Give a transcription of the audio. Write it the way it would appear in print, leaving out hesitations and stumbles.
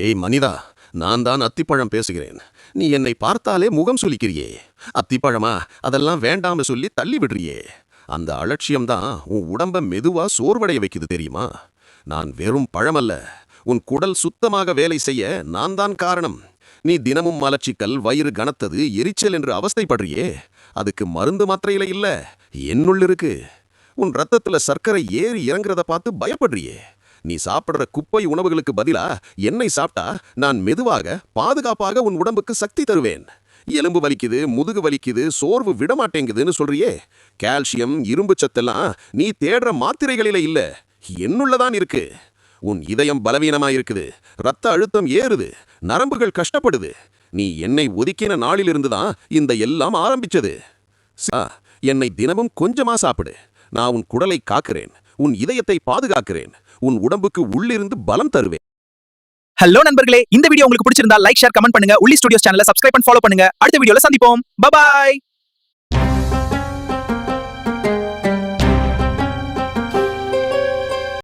ஏய் மனிதா, நான் தான் அத்திப்பழம் பேசுகிறேன். நீ என்னை பார்த்தாலே முகம் சுளிக்கிறியே. அத்திப்பழமா, அதெல்லாம் வேண்டாம சொல்லி தள்ளி விடுறியே. அந்த அலட்சியம்தான் உன் உடம்ப மெதுவா சோர்வடைய வைக்குது தெரியுமா? நான் வெறும் பழமல்ல, உன் குடல் சுத்தமாக வேலை செய்ய நான் தான் காரணம். நீ தினமும் மலச்சிக்கல், வயிறு கனத்தது, எரிச்சல் என்று அவஸ்தைப்படுறியே. அதுக்கு மருந்து மாத்திரையில இல்ல, என்னுள்ள இருக்கு. உன் ரத்தத்துல சர்க்கரை ஏறி இறங்குறத பார்த்து பயப்படுறியே. நீ சாப்பிடுற குப்பை உணவுகளுக்கு பதிலா என்னை சாப்பிட்டா நான் மெதுவாக பாதுகாப்பாக உன் உடம்புக்கு சக்தி தருவேன். எலும்பு வலிக்குது, முதுகு வலிக்குது, சோர்வு விடமாட்டேங்குதுன்னு சொல்றியே. கால்சியம், இரும்பு சத்தெல்லாம் நீ தேடுற மாத்திரைகளில இல்ல, என்னுள்ளதான் இருக்கு. உன் இதயம் பலவீனமா இருக்குது, ரத்த அழுத்தம் ஏறுது, நரம்புகள் கஷ்டப்படுது. நீ என்னை ஒதுக்கின நாளிலிருந்துதான் இந்த எல்லாம் ஆரம்பிச்சது. என்னை தினமும் கொஞ்சமா சாப்பிடு. நான் உன் குடலை காக்கிறேன், உன் இதயத்தை பாதுகாக்கிறேன், உன் உடம்புக்கு உள்ளிருந்து பலம் தருவேன். ஹலோ நண்பர்களே, இந்த வீடியோ உங்களுக்கு பிடிச்சிருந்தா லைக், ஷேர், கமெண்ட் பண்ணுங்க. உள்ளி ஸ்டுடியோஸ் சேனலை சப்ஸ்கிரைப் பண்ணி ஃபாலோ பண்ணுங்க. அடுத்த வீடியோல சந்திப்போம். பை.